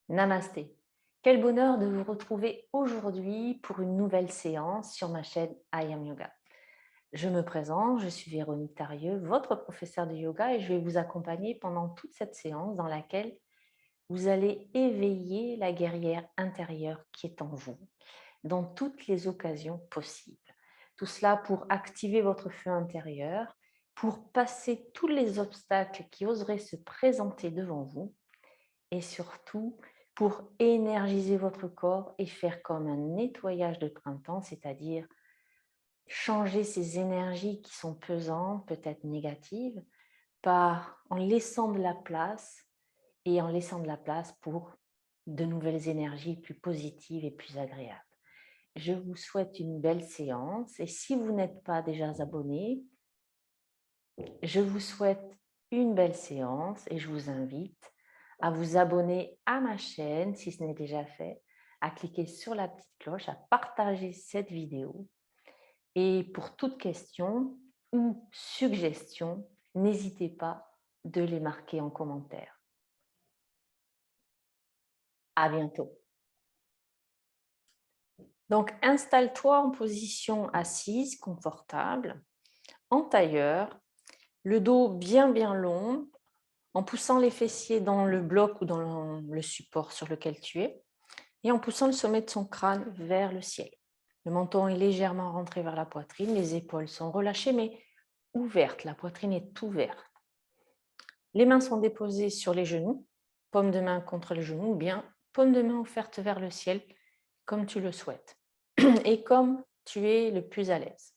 Namasté. Quel bonheur de vous retrouver aujourd'hui pour une nouvelle séance sur ma chaîne I Am Yoga. Je me présente, je suis Véronique Tarieux, votre professeure de yoga et je vais vous accompagner pendant toute cette séance dans laquelle vous allez éveiller la guerrière intérieure qui est en vous dans toutes les occasions possibles. Tout cela pour activer votre feu intérieur, pour passer tous les obstacles qui oseraient se présenter devant vous et surtout pour énergiser votre corps et faire comme un nettoyage de printemps, c'est-à-dire changer ces énergies qui sont pesantes, peut-être négatives, en laissant de la place et en laissant de la place pour de nouvelles énergies plus positives et plus agréables. Je vous souhaite une belle séance et si vous n'êtes pas déjà abonné, je vous souhaite une belle séance et je vous invite à vous abonner à ma chaîne si ce n'est déjà fait, à cliquer sur la petite cloche, à partager cette vidéo. Et pour toute question ou suggestion, n'hésitez pas de les marquer en commentaire. À bientôt. Donc, installe-toi en position assise, confortable, en tailleur, le dos bien long, en poussant les fessiers dans le bloc ou dans le support sur lequel tu es et en poussant le sommet de son crâne vers le ciel. Le menton est légèrement rentré vers la poitrine, les épaules sont relâchées mais ouvertes, la poitrine est ouverte. Les mains sont déposées sur les genoux, paume de main contre les genoux ou bien paume de main offerte vers le ciel comme tu le souhaites et comme tu es le plus à l'aise.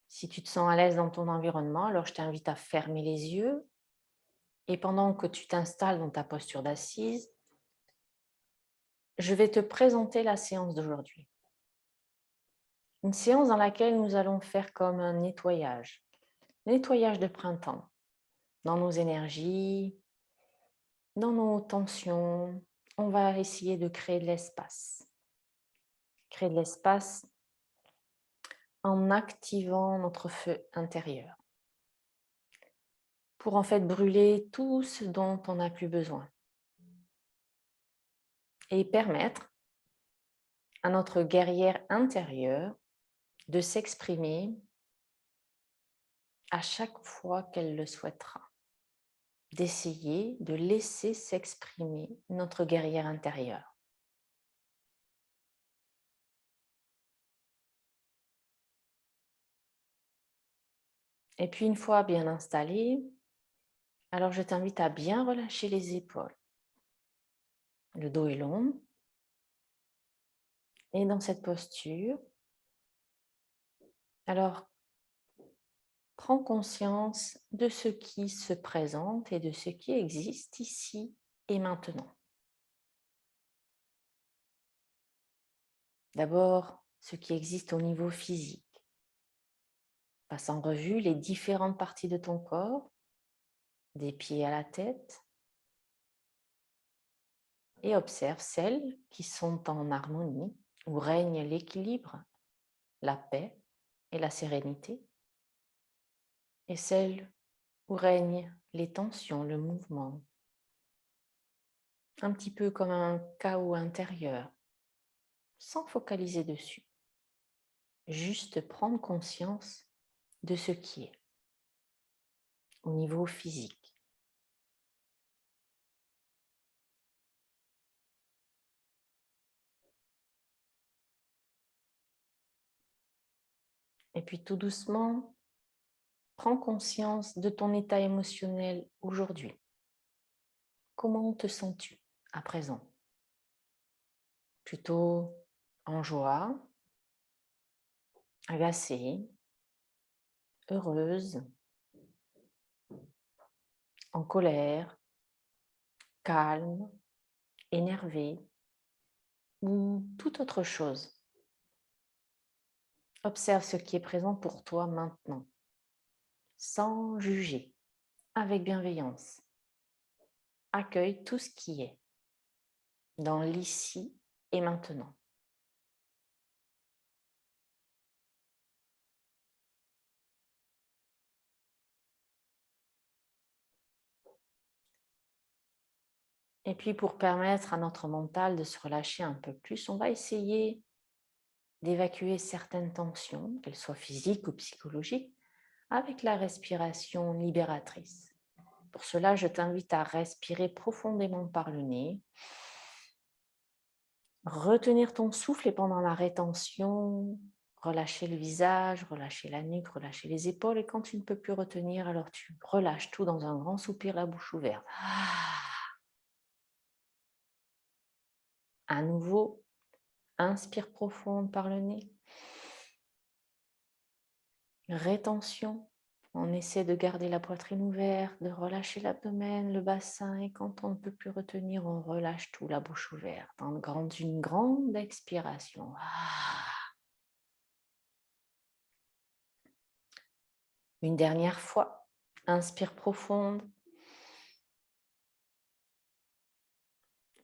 Si tu te sens à l'aise dans ton environnement, alors je t'invite à fermer les yeux et pendant que tu t'installes dans ta posture d'assise, je vais te présenter la séance d'aujourd'hui. Une séance dans laquelle nous allons faire comme un nettoyage de printemps, dans nos énergies, dans nos tensions. On va essayer de créer de l'espace. Créer de l'espace en activant notre feu intérieur pour en fait brûler tout ce dont on n'a plus besoin et permettre à notre guerrière intérieure de s'exprimer à chaque fois qu'elle le souhaitera, d'essayer de laisser s'exprimer notre guerrière intérieure. Et puis une fois bien installée, alors je t'invite à bien relâcher les épaules. Le dos est long. Et dans cette posture, alors prends conscience de ce qui se présente et de ce qui existe ici et maintenant. D'abord, ce qui existe au niveau physique. Passe en revue les différentes parties de ton corps, des pieds à la tête, et observe celles qui sont en harmonie, où règne l'équilibre, la paix et la sérénité, et celles où règnent les tensions, le mouvement, un petit peu comme un chaos intérieur, sans focaliser dessus. Juste prendre conscience de ce qui est au niveau physique. Et puis tout doucement, prends conscience de ton état émotionnel aujourd'hui. Comment te sens-tu à présent? Plutôt en joie, agacée, heureuse, en colère, calme, énervée ou toute autre chose. Observe ce qui est présent pour toi maintenant, sans juger, avec bienveillance. Accueille tout ce qui est. dans l'ici et maintenant. Et puis pour permettre à notre mental de se relâcher un peu plus, on va essayer d'évacuer certaines tensions, qu'elles soient physiques ou psychologiques, avec la respiration libératrice. Pour cela, je t'invite à respirer profondément par le nez, retenir ton souffle et pendant la rétention, relâcher le visage, relâcher la nuque, relâcher les épaules. Et quand tu ne peux plus retenir, alors tu relâches tout dans un grand soupir, la bouche ouverte. À nouveau, inspire profond par le nez. Rétention. On essaie de garder la poitrine ouverte, de relâcher l'abdomen, le bassin. Et quand on ne peut plus retenir, on relâche tout, la bouche ouverte. Une grande expiration. Une dernière fois. Inspire profonde.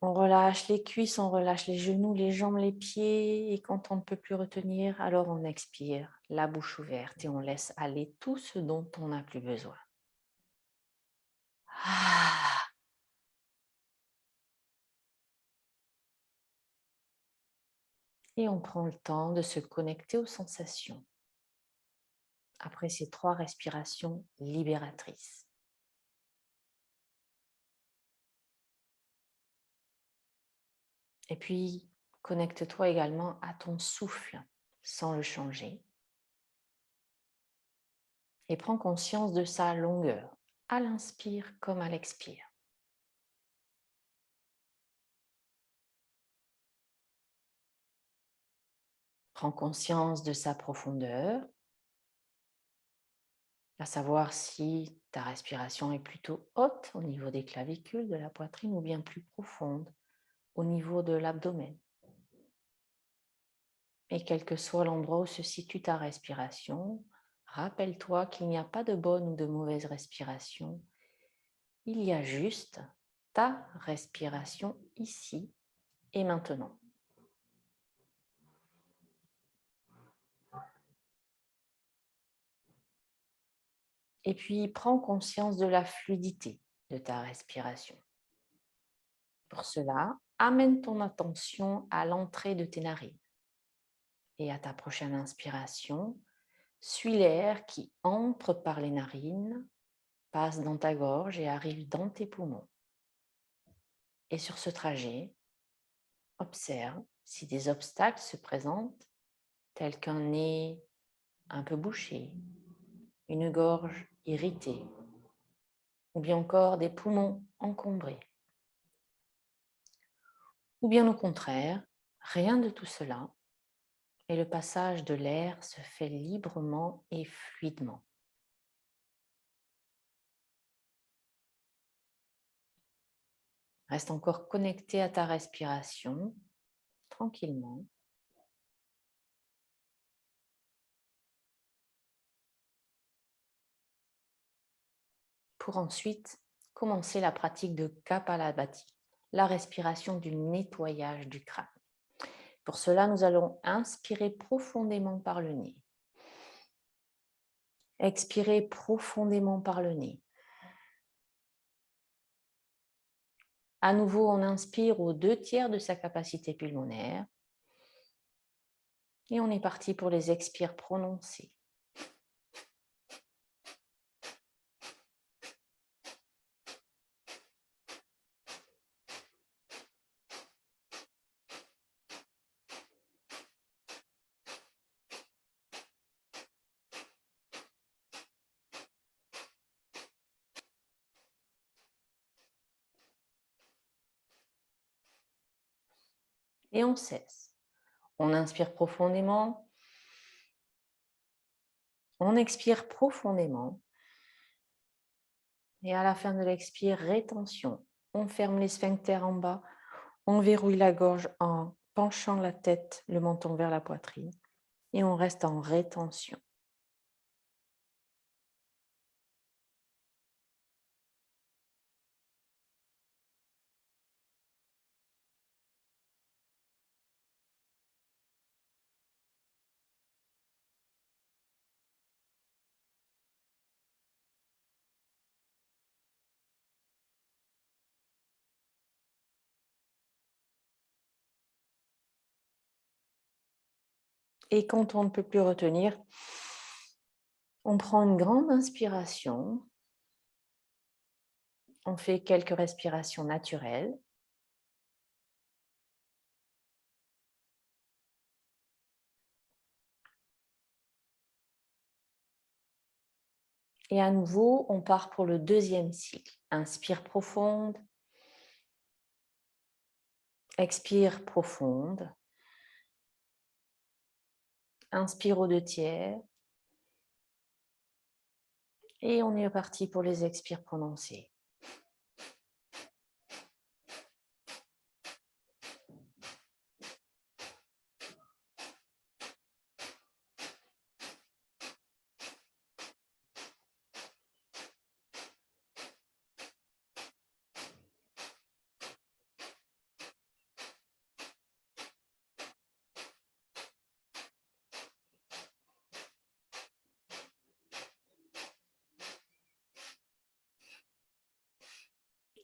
On relâche les cuisses, on relâche les genoux, les jambes, les pieds. Et quand on ne peut plus retenir, alors on expire, la bouche ouverte. Et on laisse aller tout ce dont on n'a plus besoin. Et on prend le temps de se connecter aux sensations après ces 3 respirations libératrices. Et puis, connecte-toi également à ton souffle sans le changer. Et prends conscience de sa longueur, à l'inspire comme à l'expire. Prends conscience de sa profondeur, à savoir si ta respiration est plutôt haute au niveau des clavicules, de la poitrine, ou bien plus profonde au niveau de l'abdomen. Et quel que soit l'endroit où se situe ta respiration, rappelle-toi qu'il n'y a pas de bonne ou de mauvaise respiration. Il y a juste ta respiration ici et maintenant. Et puis, prends conscience de la fluidité de ta respiration. Pour cela, amène ton attention à l'entrée de tes narines. Et à ta prochaine inspiration, suis l'air qui entre par les narines, passe dans ta gorge et arrive dans tes poumons. Et sur ce trajet, observe si des obstacles se présentent, tels qu'un nez un peu bouché, une gorge irritée, ou bien encore des poumons encombrés. Ou bien au contraire, rien de tout cela, et le passage de l'air se fait librement et fluidement. Reste encore connecté à ta respiration, tranquillement. Pour ensuite commencer la pratique de Kapalabhati, la respiration du nettoyage du crâne. Pour cela, nous allons inspirer profondément par le nez. Expirer profondément par le nez. À nouveau, on inspire aux 2/3 de sa capacité pulmonaire. Et on est parti pour les expires prononcés. Et on cesse. On inspire profondément. On expire profondément. Et à la fin de l'expire, rétention. On ferme les sphincters en bas. On verrouille la gorge en penchant la tête, le menton vers la poitrine. Et on reste en rétention. Et quand on ne peut plus retenir, on prend une grande inspiration, on fait quelques respirations naturelles. Et à nouveau, on part pour le deuxième cycle. Inspire profonde, expire profonde, inspire aux 2/3 et on est reparti pour les expires prononcés.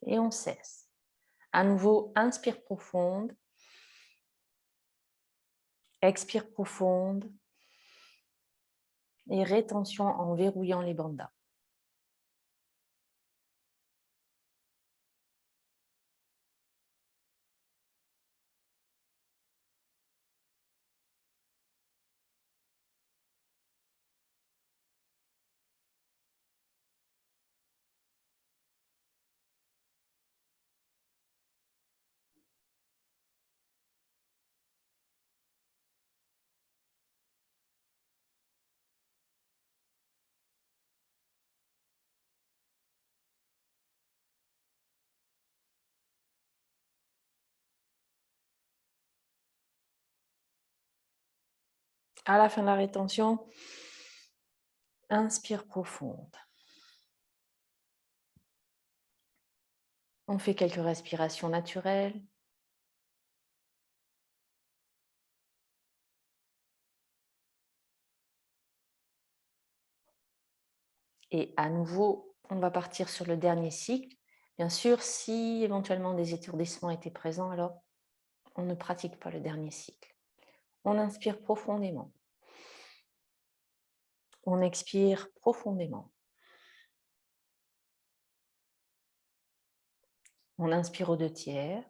Et on cesse. À nouveau, inspire profonde, expire profonde et rétention en verrouillant les bandas. À la fin de la rétention, inspire profonde. On fait quelques respirations naturelles. Et à nouveau, on va partir sur le dernier cycle. Bien sûr, si éventuellement des étourdissements étaient présents, alors on ne pratique pas le dernier cycle. On inspire profondément. On expire profondément. On inspire aux 2/3.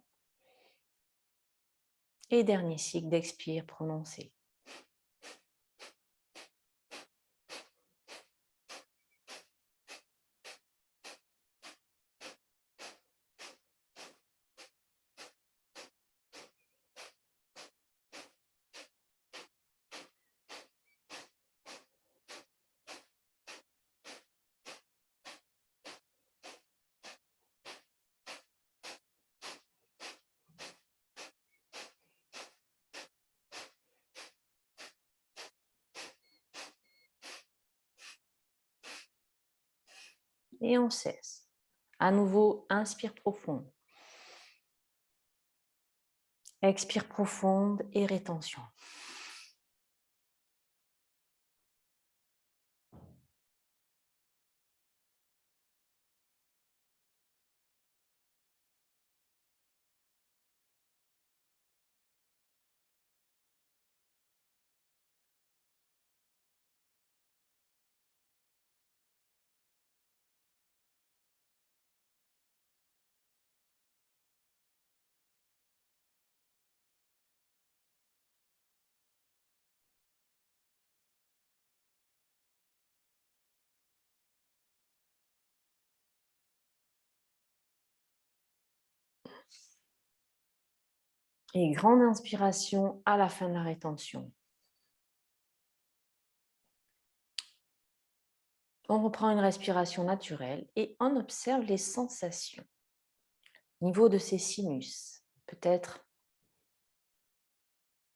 Et dernier cycle d'expire prononcé. Et on cesse. À nouveau, inspire profond. Expire profonde et rétention. Et grande inspiration à la fin de la rétention. On reprend une respiration naturelle et on observe les sensations. Niveau de ses sinus, peut-être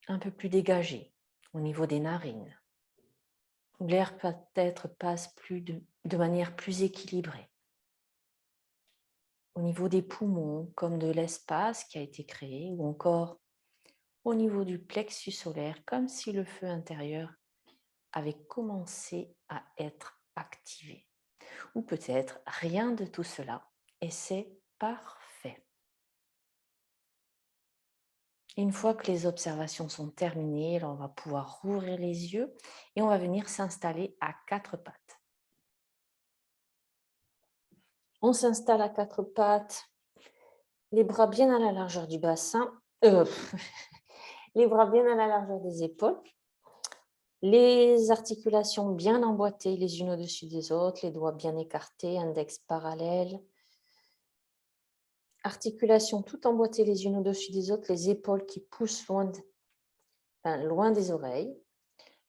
un peu plus dégagé au niveau des narines, où l'air peut-être passe de manière plus équilibrée. Au niveau des poumons, comme de l'espace qui a été créé, ou encore au niveau du plexus solaire, comme si le feu intérieur avait commencé à être activé. Ou peut-être rien de tout cela, et c'est parfait. Une fois que les observations sont terminées, là, on va pouvoir rouvrir les yeux et on va venir s'installer à quatre pattes. On s'installe à quatre pattes, les bras bien à la largeur du bassin, les bras bien à la largeur des épaules, les articulations bien emboîtées les unes au-dessus des autres, les doigts bien écartés, index parallèle. Articulations tout emboîtées les unes au-dessus des autres, les épaules qui poussent loin des oreilles.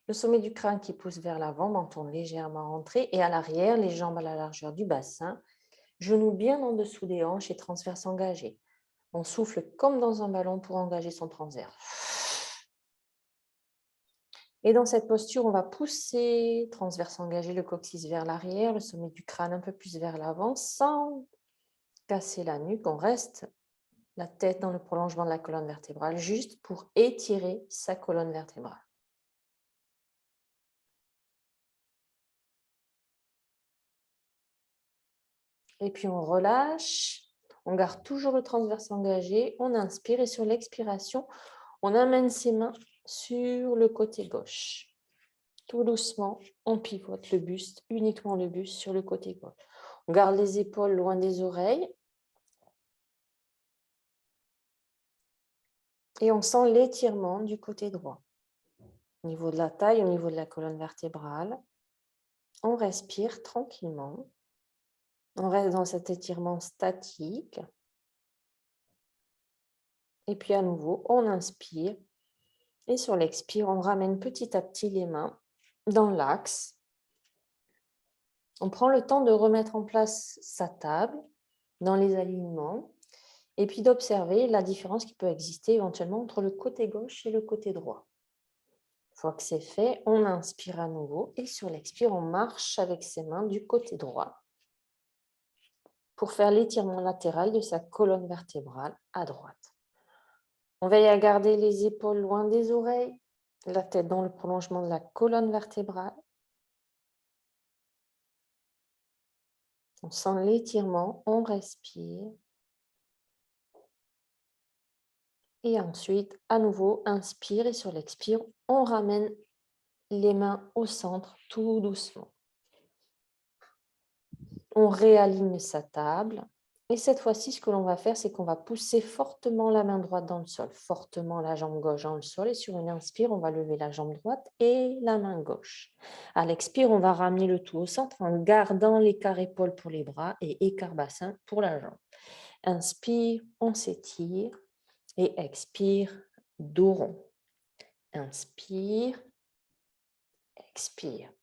Le sommet du crâne qui pousse vers l'avant, menton légèrement rentré, et à l'arrière, les jambes à la largeur du bassin, genoux bien en dessous des hanches et transverse engagé. On souffle comme dans un ballon pour engager son transverse. Et dans cette posture, on va pousser, transverse engagé, le coccyx vers l'arrière, le sommet du crâne un peu plus vers l'avant, sans casser la nuque. On reste la tête dans le prolongement de la colonne vertébrale, juste pour étirer sa colonne vertébrale. Et puis on relâche, on garde toujours le transverse engagé, on inspire et sur l'expiration, on amène ses mains sur le côté gauche. Tout doucement, on pivote le buste, uniquement le buste sur le côté gauche. On garde les épaules loin des oreilles. Et on sent l'étirement du côté droit. Au niveau de la taille, au niveau de la colonne vertébrale. On respire tranquillement. On reste dans cet étirement statique. Et puis à nouveau, on inspire. Et sur l'expire, on ramène petit à petit les mains dans l'axe. On prend le temps de remettre en place sa table dans les alignements. Et puis d'observer la différence qui peut exister éventuellement entre le côté gauche et le côté droit. Une fois que c'est fait, on inspire à nouveau et sur l'expire, on marche avec ses mains du côté droit pour faire l'étirement latéral de sa colonne vertébrale à droite. On veille à garder les épaules loin des oreilles, la tête dans le prolongement de la colonne vertébrale. On sent l'étirement, on respire. Et ensuite, à nouveau, inspire et sur l'expire, on ramène les mains au centre tout doucement. On réaligne sa table. Et cette fois-ci, ce que l'on va faire, c'est qu'on va pousser fortement la main droite dans le sol, fortement la jambe gauche dans le sol. Et sur une inspire, on va lever la jambe droite et la main gauche. À l'expire, on va ramener le tout au centre en gardant l'écart épaule pour les bras et écart bassin pour la jambe. Inspire, on s'étire. Et expire, dos rond. Inspire, expire.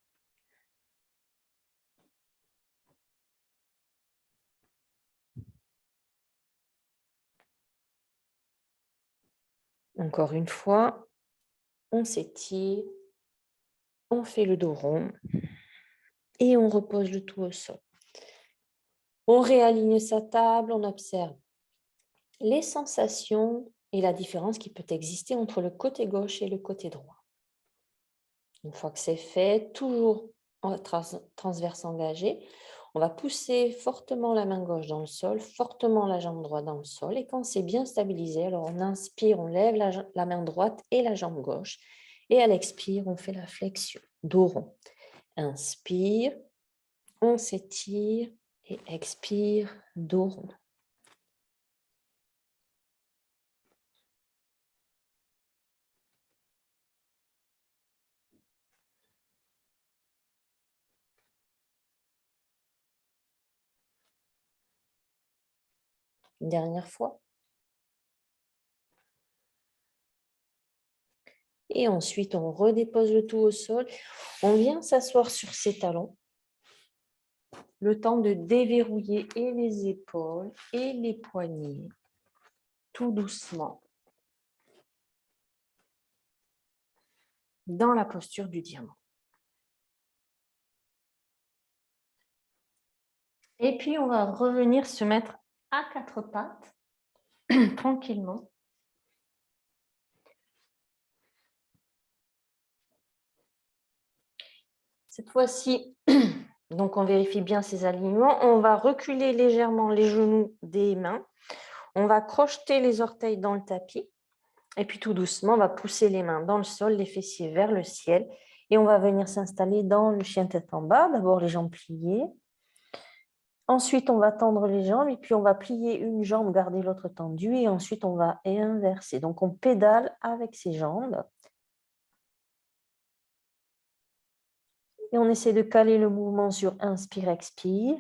Encore une fois, on s'étire, on fait le dos rond et on repose le tout au sol. On réaligne sa table, on observe les sensations et la différence qui peut exister entre le côté gauche et le côté droit. Une fois que c'est fait, toujours en transverse engagé, on va pousser fortement la main gauche dans le sol, fortement la jambe droite dans le sol. Et quand c'est bien stabilisé, alors on inspire, on lève la main droite et la jambe gauche. Et à l'expire, on fait la flexion, dos rond. Inspire, on s'étire et expire, dos rond. Une dernière fois. Et ensuite, on redépose le tout au sol. On vient s'asseoir sur ses talons. Le temps de déverrouiller et les épaules et les poignets, tout doucement, dans la posture du diamant. Et puis, on va revenir se mettre à quatre pattes, tranquillement. Cette fois-ci, donc on vérifie bien ces alignements. On va reculer légèrement les genoux des mains. On va crocheter les orteils dans le tapis. Et puis tout doucement, on va pousser les mains dans le sol, les fessiers vers le ciel. Et on va venir s'installer dans le chien tête en bas. D'abord les jambes pliées. Ensuite, on va tendre les jambes et puis on va plier une jambe, garder l'autre tendue. Et ensuite, on va inverser. Donc, on pédale avec ses jambes. Et on essaie de caler le mouvement sur inspire, expire.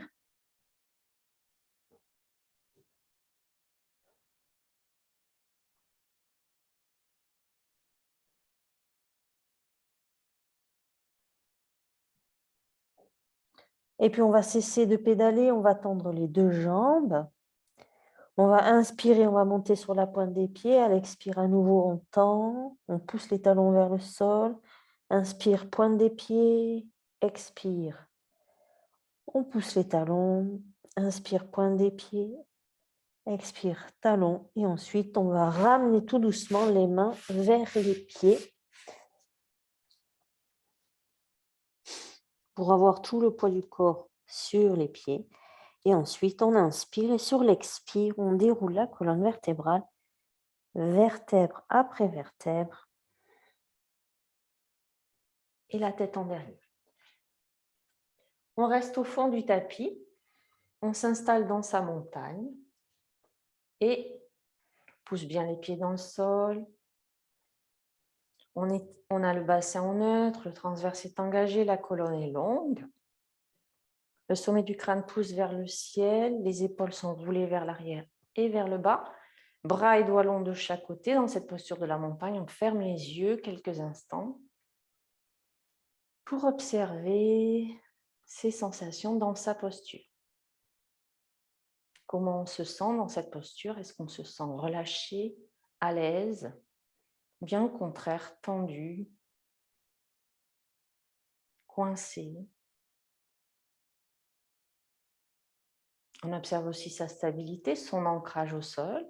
Et puis, on va cesser de pédaler, on va tendre les deux jambes. On va inspirer, on va monter sur la pointe des pieds. À l'expire, à nouveau, on tend, on pousse les talons vers le sol. Inspire, pointe des pieds, expire. On pousse les talons, inspire, pointe des pieds, expire, talons. Et ensuite, on va ramener tout doucement les mains vers les pieds pour avoir tout le poids du corps sur les pieds. Et ensuite, on inspire et sur l'expire, on déroule la colonne vertébrale, vertèbre après vertèbre. Et la tête en derrière. On reste au fond du tapis, on s'installe dans sa montagne et pousse bien les pieds dans le sol. On a le bassin en neutre, le transverse est engagé, la colonne est longue. Le sommet du crâne pousse vers le ciel, les épaules sont roulées vers l'arrière et vers le bas. Bras et doigts longs de chaque côté. Dans cette posture de la montagne, on ferme les yeux quelques instants pour observer ces sensations dans sa posture. Comment on se sent dans cette posture? Est-ce qu'on se sent relâché, à l'aise, bien au contraire tendu, coincé? On observe aussi sa stabilité, son ancrage au sol.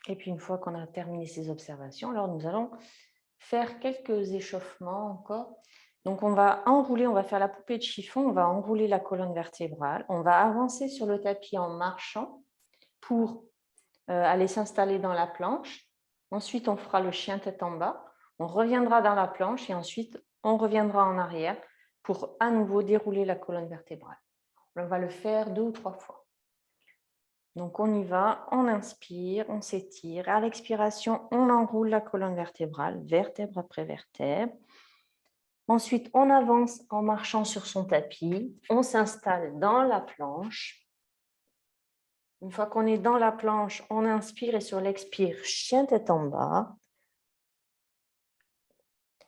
Et puis une fois qu'on a terminé ces observations, alors nous allons faire quelques échauffements encore. Donc on va enrouler, on va faire la poupée de chiffon, on va enrouler la colonne vertébrale, on va avancer sur le tapis en marchant pour aller s'installer dans la planche. Ensuite, on fera le chien tête en bas, on reviendra dans la planche et ensuite on reviendra en arrière pour à nouveau dérouler la colonne vertébrale. On va le faire 2 ou 3 fois. Donc, on y va, on inspire, on s'étire. À l'expiration, on enroule la colonne vertébrale, vertèbre après vertèbre. Ensuite, on avance en marchant sur son tapis. On s'installe dans la planche. Une fois qu'on est dans la planche, on inspire et sur l'expire, chien tête en bas.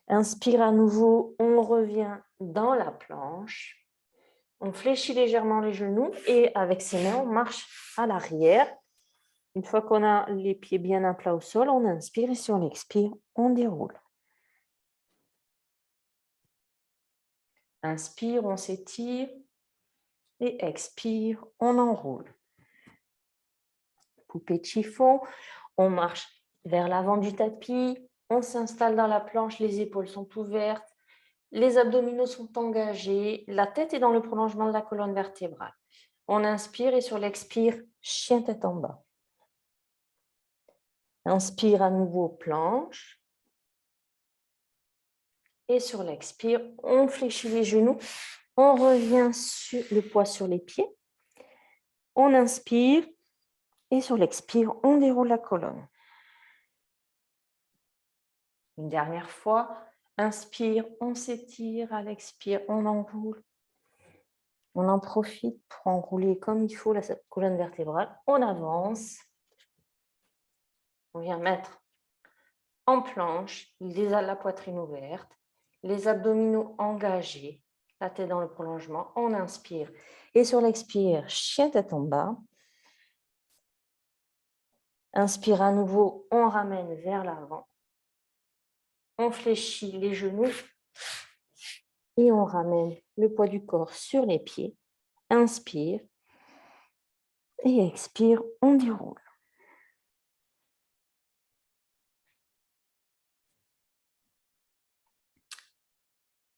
Inspire à nouveau, on revient dans la planche. On fléchit légèrement les genoux et avec ses mains, on marche à l'arrière. Une fois qu'on a les pieds bien à plat au sol, on inspire et si on expire, on déroule. Inspire, on s'étire et expire, on enroule. Poupée de chiffon, on marche vers l'avant du tapis, on s'installe dans la planche, les épaules sont ouvertes, les abdominaux sont engagés, la tête est dans le prolongement de la colonne vertébrale. On inspire et sur l'expire, chien tête en bas. Inspire à nouveau, planche. Et sur l'expire, on fléchit les genoux. On revient sur le poids sur les pieds. On inspire. Et sur l'expire, on déroule la colonne. Une dernière fois. Inspire, on s'étire. À l'expire, on enroule. On en profite pour enrouler comme il faut la colonne vertébrale. On avance. On vient mettre en planche, la poitrine ouverte, les abdominaux engagés, la tête dans le prolongement. On inspire. Et sur l'expire, chien tête en bas. Inspire à nouveau, on ramène vers l'avant. On fléchit les genoux et on ramène le poids du corps sur les pieds. Inspire et expire, on déroule.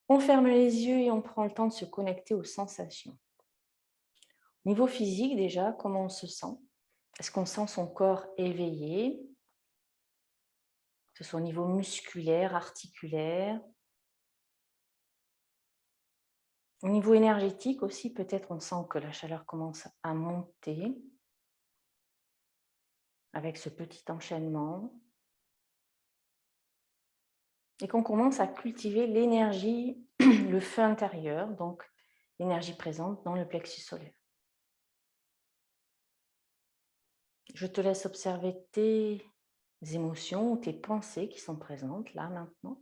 On ferme les yeux et on prend le temps de se connecter aux sensations. Niveau physique déjà, comment on se sent? Est-ce qu'on sent son corps éveillé? Que ce soit au niveau musculaire, articulaire. Au niveau énergétique aussi, peut-être on sent que la chaleur commence à monter avec ce petit enchaînement. Et qu'on commence à cultiver l'énergie, le feu intérieur, donc l'énergie présente dans le plexus solaire. Je te laisse observer tes émotions ou tes pensées qui sont présentes là maintenant.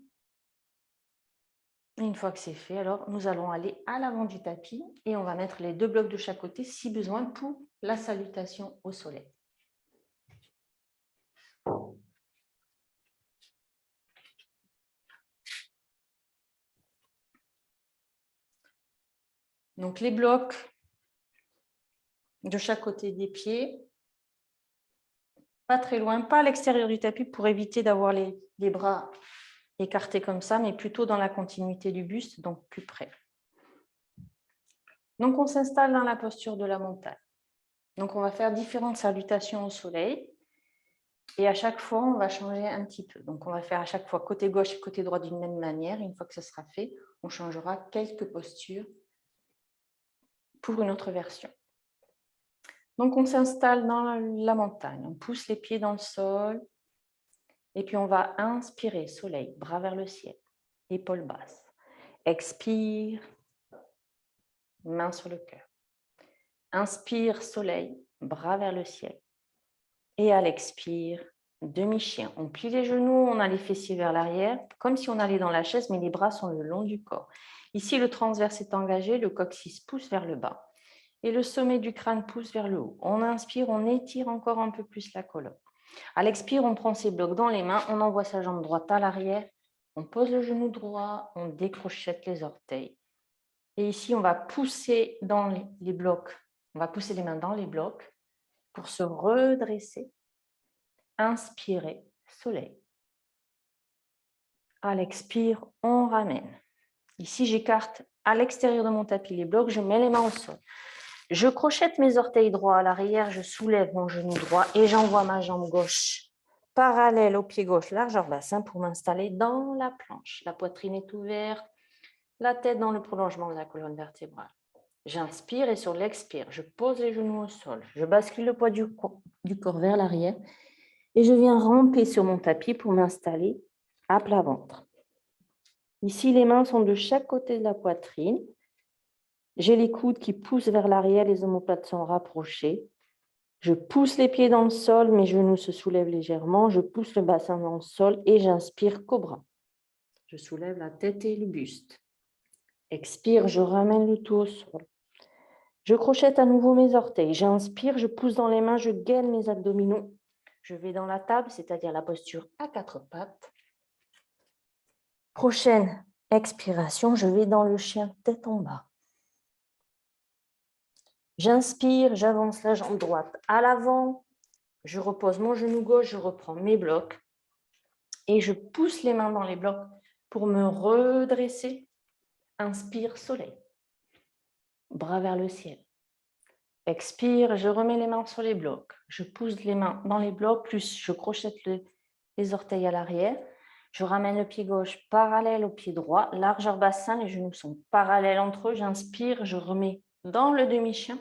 Et une fois que c'est fait, alors nous allons aller à l'avant du tapis et on va mettre les 2 blocs de chaque côté si besoin pour la salutation au soleil. Donc les blocs de chaque côté des pieds, pas très loin, pas à l'extérieur du tapis pour éviter d'avoir les bras écartés comme ça, mais plutôt dans la continuité du buste, donc plus près. Donc on s'installe dans la posture de la montagne. Donc on va faire différentes salutations au soleil et à chaque fois on va changer un petit peu. Donc on va faire à chaque fois côté gauche et côté droit d'une même manière. Une fois que ce sera fait, on changera quelques postures pour une autre version. Donc on s'installe dans la montagne, on pousse les pieds dans le sol et puis on va inspirer, soleil, bras vers le ciel, épaules basses. Expire, main sur le cœur. Inspire, soleil, bras vers le ciel. Et à l'expire, demi-chien. On plie les genoux, on a les fessiers vers l'arrière, comme si on allait dans la chaise, mais les bras sont le long du corps. Ici, le transverse est engagé, le coccyx pousse vers le bas. Et le sommet du crâne pousse vers le haut. On inspire, on étire encore un peu plus la colonne. À l'expire, on prend ses blocs dans les mains, on envoie sa jambe droite à l'arrière, on pose le genou droit, on décrochette les orteils. Et ici, on va pousser dans les blocs, on va pousser les mains dans les blocs pour se redresser. Inspirez, soleil. À l'expire, on ramène. Ici, j'écarte à l'extérieur de mon tapis les blocs, je mets les mains au sol. Je crochette mes orteils droits à l'arrière, je soulève mon genou droit et j'envoie ma jambe gauche parallèle au pied gauche, largeur bassin pour m'installer dans la planche. La poitrine est ouverte, la tête dans le prolongement de la colonne vertébrale. J'inspire et sur l'expire, je pose les genoux au sol. Je bascule le poids du corps vers l'arrière et je viens ramper sur mon tapis pour m'installer à plat ventre. Ici, les mains sont de chaque côté de la poitrine. J'ai les coudes qui poussent vers l'arrière, les omoplates sont rapprochées. Je pousse les pieds dans le sol, mes genoux se soulèvent légèrement. Je pousse le bassin dans le sol et j'inspire cobra. Je soulève la tête et le buste. Expire, je ramène le tout au sol. Je crochette à nouveau mes orteils. J'inspire, je pousse dans les mains, je gaine mes abdominaux. Je vais dans la table, c'est-à-dire la posture à 4 pattes. Prochaine expiration, je vais dans le chien tête en bas. J'inspire, j'avance la jambe droite à l'avant. Je repose mon genou gauche, je reprends mes blocs. Et je pousse les mains dans les blocs pour me redresser. Inspire, soleil. Bras vers le ciel. Expire, je remets les mains sur les blocs. Je pousse les mains dans les blocs, plus je crochette les orteils à l'arrière. Je ramène le pied gauche parallèle au pied droit, largeur bassin, les genoux sont parallèles entre eux. J'inspire, je remets dans le demi-chien.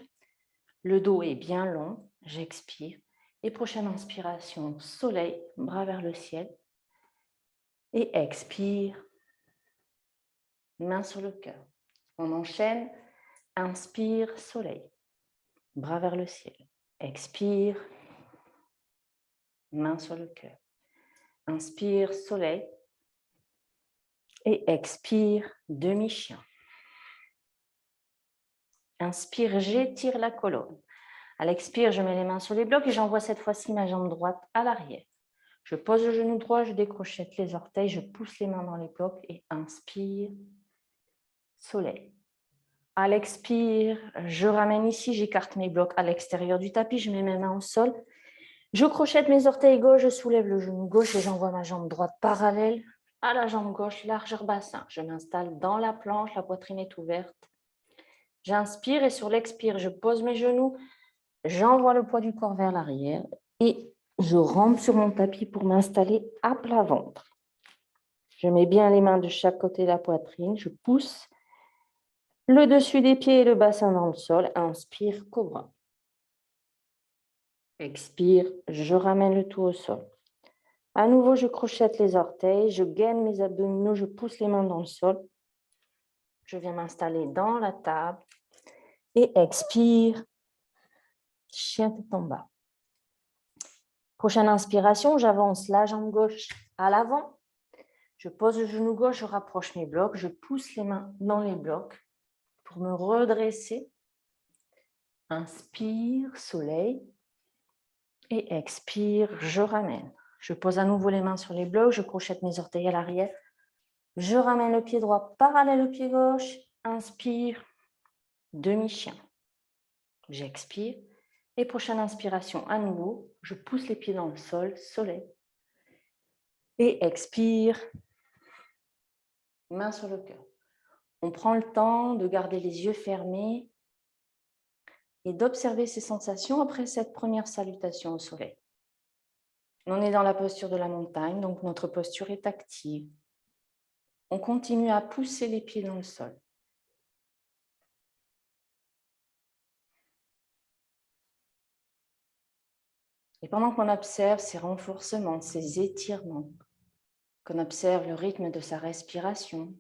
Le dos est bien long, j'expire. Et prochaine inspiration, soleil, bras vers le ciel. Et expire, main sur le cœur. On enchaîne, inspire, soleil, bras vers le ciel. Expire, main sur le cœur. Inspire, soleil. Et expire, demi-chien. Inspire, j'étire la colonne. À l'expire, je mets les mains sur les blocs et j'envoie cette fois-ci ma jambe droite à l'arrière. Je pose le genou droit, je décrochette les orteils, je pousse les mains dans les blocs et inspire, soleil. À l'expire, je ramène ici, j'écarte mes blocs à l'extérieur du tapis, je mets mes mains au sol. Je crochette mes orteils gauche, je soulève le genou gauche et j'envoie ma jambe droite parallèle à la jambe gauche, largeur bassin. Je m'installe dans la planche, la poitrine est ouverte. J'inspire et sur l'expire, je pose mes genoux, j'envoie le poids du corps vers l'arrière et je rampe sur mon tapis pour m'installer à plat ventre. Je mets bien les mains de chaque côté de la poitrine, je pousse le dessus des pieds et le bassin dans le sol. Inspire, cobra. Expire, je ramène le tout au sol. À nouveau, je crochette les orteils, je gaine mes abdominaux, je pousse les mains dans le sol. Je viens m'installer dans la table et expire, chien tête en bas. Prochaine inspiration, j'avance la jambe gauche à l'avant. Je pose le genou gauche, je rapproche mes blocs, je pousse les mains dans les blocs pour me redresser. Inspire, soleil. Et expire, je ramène. Je pose à nouveau les mains sur les blocs, je crochette mes orteils à l'arrière. Je ramène le pied droit parallèle au pied gauche. Inspire, demi-chien. J'expire. Et prochaine inspiration, à nouveau, je pousse les pieds dans le sol, soleil. Et expire, main sur le cœur. On prend le temps de garder les yeux fermés et d'observer ces sensations après cette première salutation au soleil. On est dans la posture de la montagne, donc notre posture est active. On continue à pousser les pieds dans le sol. Et pendant qu'on observe ces renforcements, ces étirements, qu'on observe le rythme de sa respiration,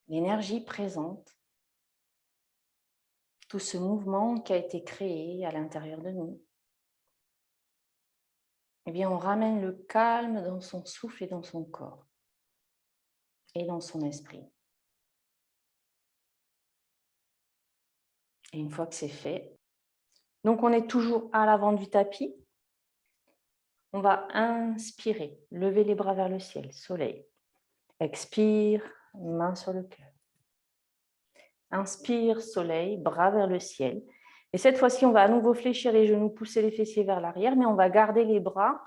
l'énergie présente, tout ce mouvement qui a été créé à l'intérieur de nous, eh bien, on ramène le calme dans son souffle et dans son corps et dans son esprit. Et une fois que c'est fait, donc on est toujours à l'avant du tapis. On va inspirer, lever les bras vers le ciel, soleil. Expire, main sur le cœur. Inspire, soleil, bras vers le ciel. Et cette fois-ci, on va à nouveau fléchir les genoux, pousser les fessiers vers l'arrière, mais on va garder les bras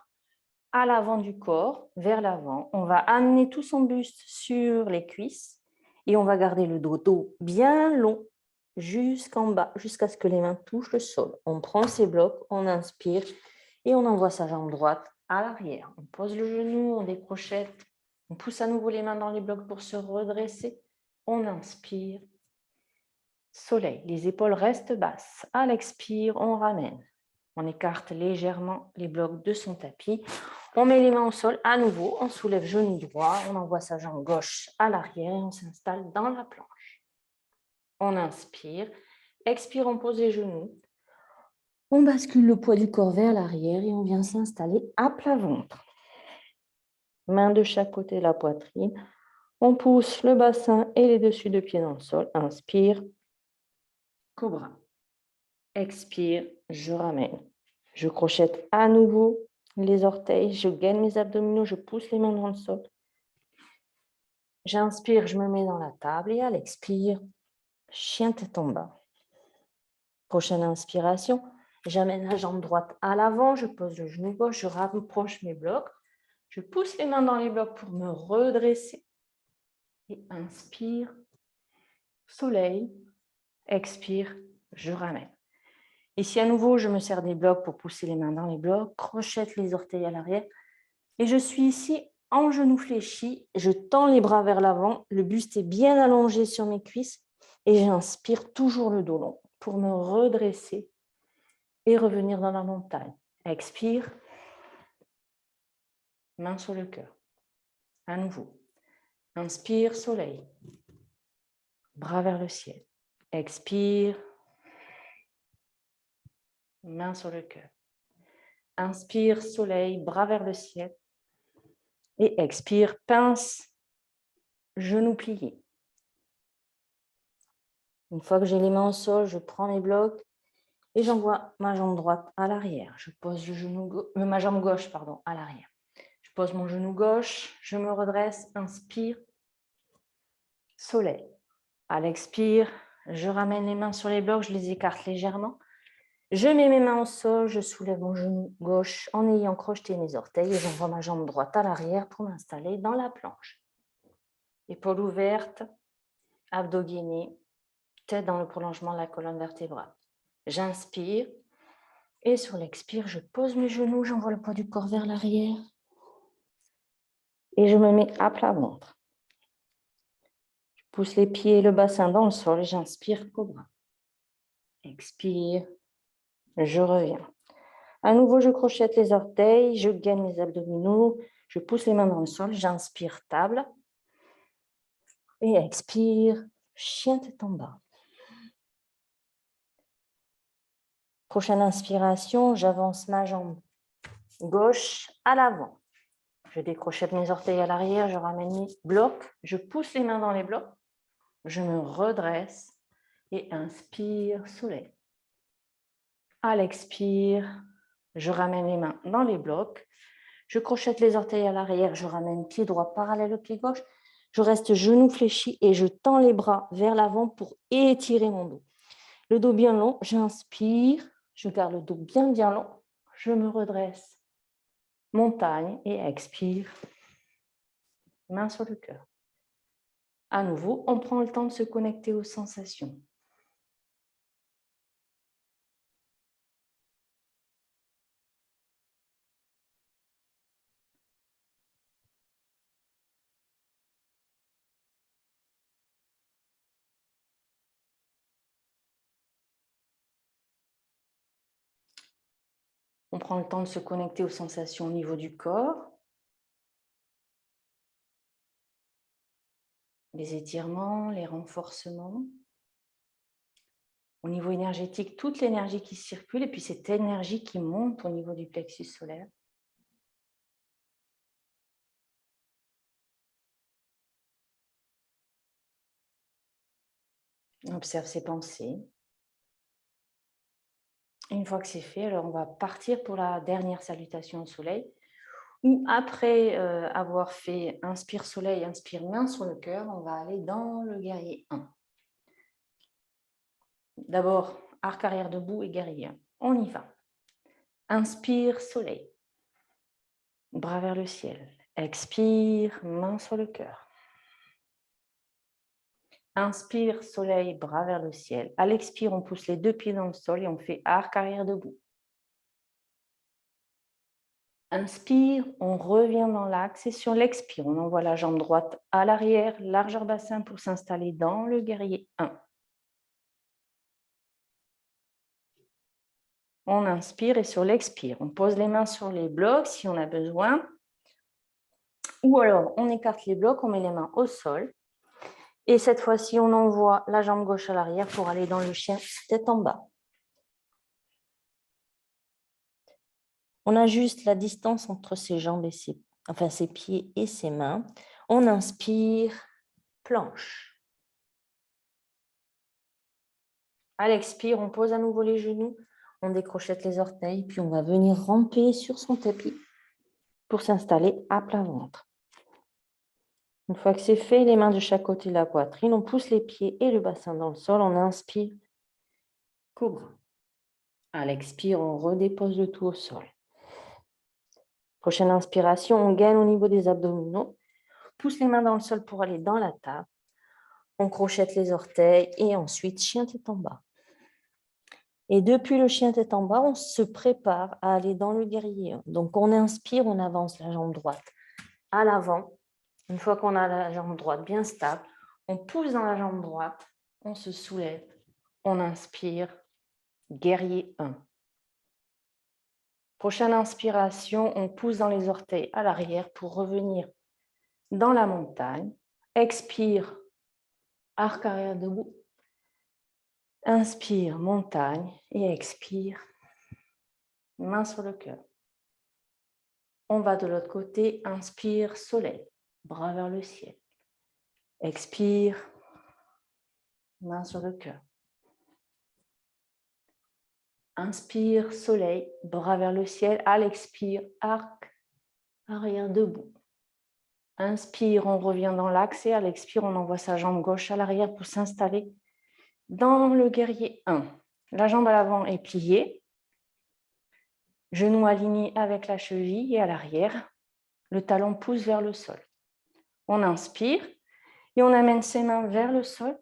à l'avant du corps, vers l'avant. On va amener tout son buste sur les cuisses et on va garder le dos bien long jusqu'en bas, jusqu'à ce que les mains touchent le sol. On prend ses blocs, on inspire et on envoie sa jambe droite à l'arrière. On pose le genou, on décrochette, on pousse à nouveau les mains dans les blocs pour se redresser. On inspire. Soleil, les épaules restent basses. À l'expire, on ramène. On écarte légèrement les blocs de son tapis. On met les mains au sol à nouveau. On soulève genou droit. On envoie sa jambe gauche à l'arrière et on s'installe dans la planche. On inspire. Expire, on pose les genoux. On bascule le poids du corps vers l'arrière et on vient s'installer à plat ventre. Main de chaque côté de la poitrine. On pousse le bassin et les dessus de pied dans le sol. Inspire. Cobra. Expire, je ramène. Je crochette à nouveau les orteils, je gaine mes abdominaux, je pousse les mains dans le sol. J'inspire, je me mets dans la table et à l'expire, chien tête en bas. Prochaine inspiration, j'amène la jambe droite à l'avant, je pose le genou gauche, je rapproche mes blocs. Je pousse les mains dans les blocs pour me redresser. Et inspire, soleil, expire, je ramène. Ici, à nouveau, je me sers des blocs pour pousser les mains dans les blocs, crochette les orteils à l'arrière. Et je suis ici en genou fléchi. Je tends les bras vers l'avant. Le buste est bien allongé sur mes cuisses. Et j'inspire toujours le dos long pour me redresser et revenir dans la montagne. Expire. Main sur le cœur. À nouveau. Inspire, soleil. Bras vers le ciel. Expire. Main sur le cœur. Inspire, soleil, bras vers le ciel. Et expire, pince, genou plié. Une fois que j'ai les mains au sol, je prends mes blocs et j'envoie ma jambe droite à l'arrière. Je pose ma jambe gauche à l'arrière. Je pose mon genou gauche, je me redresse, inspire, soleil. À l'expire, je ramène les mains sur les blocs, je les écarte légèrement. Je mets mes mains au sol, je soulève mon genou gauche en ayant crocheté mes orteils et j'envoie ma jambe droite à l'arrière pour m'installer dans la planche. Épaules ouvertes, abdos gainés, tête dans le prolongement de la colonne vertébrale. J'inspire et sur l'expire, je pose mes genoux, j'envoie le poids du corps vers l'arrière et je me mets à plat ventre. Je pousse les pieds et le bassin dans le sol et j'inspire, cobra. Expire, je reviens. À nouveau, je crochette les orteils, je gaine mes abdominaux, je pousse les mains dans le sol, j'inspire, table. Et expire, chien tête en bas. Prochaine inspiration, j'avance ma jambe gauche à l'avant. Je décrochette mes orteils à l'arrière, je ramène mes blocs, je pousse les mains dans les blocs, je me redresse et inspire, soulève. À l'expire, je ramène les mains dans les blocs, je crochette les orteils à l'arrière, je ramène pied droit parallèle au pied gauche, je reste genou fléchi et je tends les bras vers l'avant pour étirer mon dos. Le dos bien long, j'inspire, je garde le dos bien long, je me redresse, montagne et expire, main sur le cœur. À nouveau, on prend le temps de se connecter aux sensations. On prend le temps de se connecter aux sensations au niveau du corps, les étirements, les renforcements. Au niveau énergétique, toute l'énergie qui circule et puis cette énergie qui monte au niveau du plexus solaire. On observe ses pensées. Une fois que c'est fait, alors on va partir pour la dernière salutation au soleil. Ou après avoir fait inspire soleil, inspire main sur le cœur, on va aller dans le guerrier 1. D'abord, arc arrière debout et guerrier 1. On y va. Inspire soleil. Bras vers le ciel. Expire, main sur le cœur. Inspire soleil, bras vers le ciel. À l'expire, on pousse les deux pieds dans le sol et on fait arc arrière debout. Inspire, on revient dans l'axe et sur l'expire, on envoie la jambe droite à l'arrière, largeur bassin pour s'installer dans le guerrier 1. On inspire et sur l'expire, on pose les mains sur les blocs si on a besoin. Ou alors, on écarte les blocs, on met les mains au sol. Et cette fois-ci, on envoie la jambe gauche à l'arrière pour aller dans le chien tête en bas. On ajuste la distance entre ses jambes et ses pieds et ses mains. On inspire, planche. À l'expire, on pose à nouveau les genoux, on décrochette les orteils, puis on va venir ramper sur son tapis pour s'installer à plat ventre. Une fois que c'est fait, les mains de chaque côté de la poitrine, on pousse les pieds et le bassin dans le sol, on inspire, cobra. À l'expire, on redépose le tout au sol. Prochaine inspiration, on gaine au niveau des abdominaux. Pousse les mains dans le sol pour aller dans la table. On crochette les orteils et ensuite chien tête en bas. Et depuis le chien tête en bas, on se prépare à aller dans le guerrier. Donc on inspire, on avance la jambe droite à l'avant. Une fois qu'on a la jambe droite bien stable, on pousse dans la jambe droite, on se soulève, on inspire, guerrier 1. Prochaine inspiration, on pousse dans les orteils à l'arrière pour revenir dans la montagne. Expire, arc arrière debout. Inspire, montagne et expire, main sur le cœur. On va de l'autre côté, inspire, soleil, bras vers le ciel. Expire, main sur le cœur. Inspire, soleil, bras vers le ciel. À l'expire, arc, arrière debout. Inspire, on revient dans l'axe et à l'expire, on envoie sa jambe gauche à l'arrière pour s'installer dans le guerrier 1. La jambe à l'avant est pliée. Genou aligné avec la cheville et à l'arrière. Le talon pousse vers le sol. On inspire et on amène ses mains vers le sol.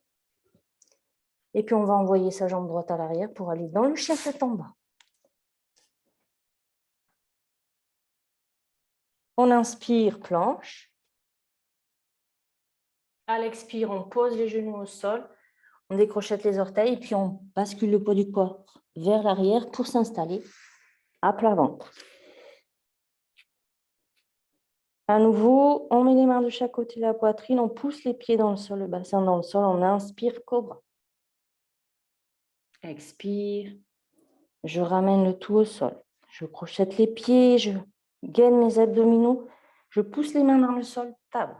Et puis, on va envoyer sa jambe droite à l'arrière pour aller dans le chien tête en bas. On inspire, planche. À l'expire, on pose les genoux au sol. On décrochette les orteils et puis on bascule le poids du corps vers l'arrière pour s'installer à plat ventre. À nouveau, on met les mains de chaque côté de la poitrine, on pousse les pieds dans le sol, le bassin dans le sol, on inspire, cobra. Expire, je ramène le tout au sol. Je crochette les pieds, je gaine mes abdominaux, je pousse les mains dans le sol, table.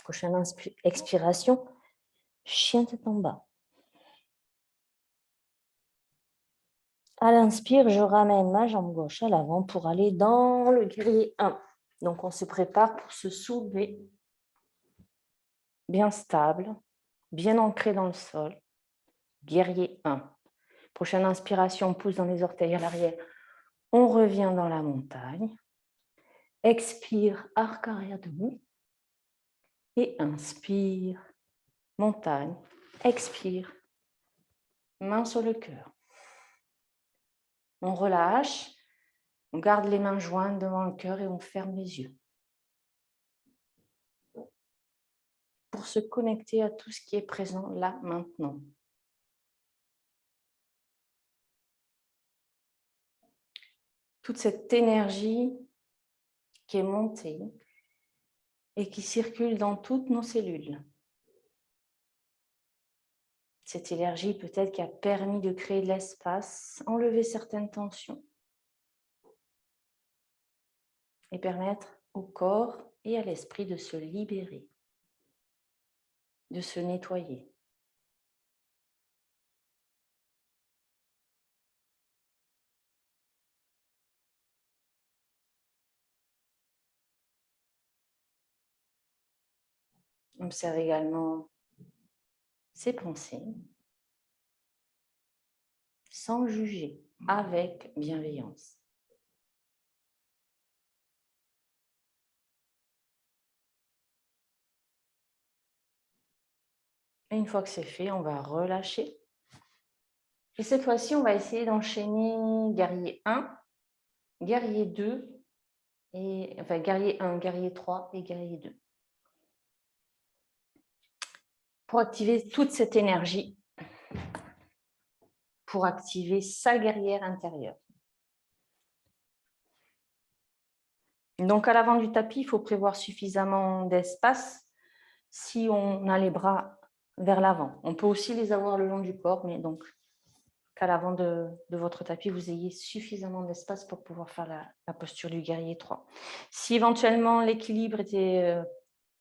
Prochaine expiration, chien tête en bas. À l'inspire, je ramène ma jambe gauche à l'avant pour aller dans le guerrier 1. Donc, on se prépare pour se soulever, bien stable, bien ancré dans le sol. Guerrier 1. Prochaine inspiration, on pousse dans les orteils à l'arrière. On revient dans la montagne. Expire, arc arrière debout. Et inspire, montagne. Expire, main sur le cœur. On relâche. On garde les mains jointes devant le cœur et on ferme les yeux. Pour se connecter à tout ce qui est présent là, maintenant. Toute cette énergie qui est montée et qui circule dans toutes nos cellules. Cette énergie peut-être qui a permis de créer de l'espace, enlever certaines tensions et permettre au corps et à l'esprit de se libérer, de se nettoyer. Observe également ses pensées sans juger, avec bienveillance. Et une fois que c'est fait, on va relâcher. Et cette fois-ci, on va essayer d'enchaîner guerrier 1, guerrier 2, enfin guerrier 1, guerrier 3 et guerrier 2. Pour activer toute cette énergie, pour activer sa guerrière intérieure. Donc, à l'avant du tapis, il faut prévoir suffisamment d'espace si on a les bras vers l'avant. On peut aussi les avoir le long du corps, mais donc qu'à l'avant de votre tapis, vous ayez suffisamment d'espace pour pouvoir faire la posture du guerrier 3. Si éventuellement l'équilibre était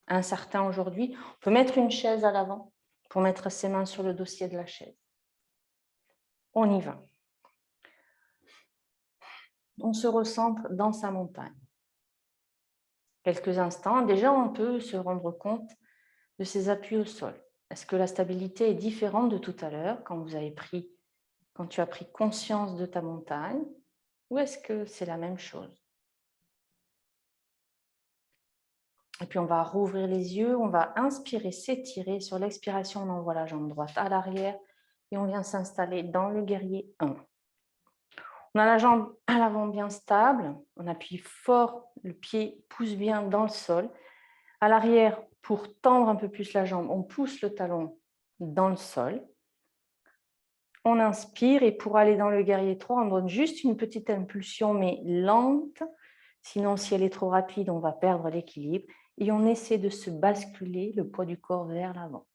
incertain aujourd'hui, on peut mettre une chaise à l'avant pour mettre ses mains sur le dossier de la chaise. On y va. On se recentre dans sa montagne. Quelques instants, déjà on peut se rendre compte de ses appuis au sol. Est-ce que la stabilité est différente de tout à l'heure quand tu as pris conscience de ta montagne, ou est-ce que c'est la même chose? Et puis on va rouvrir les yeux, on va inspirer, s'étirer. Sur l'expiration, on envoie la jambe droite à l'arrière et on vient s'installer dans le guerrier 1. On a la jambe à l'avant bien stable, on appuie fort, le pied pousse bien dans le sol. À l'arrière, pour tendre un peu plus la jambe, on pousse le talon dans le sol. On inspire et pour aller dans le guerrier 3, on donne juste une petite impulsion, mais lente. Sinon, si elle est trop rapide, on va perdre l'équilibre. Et on essaie de se basculer le poids du corps vers l'avant.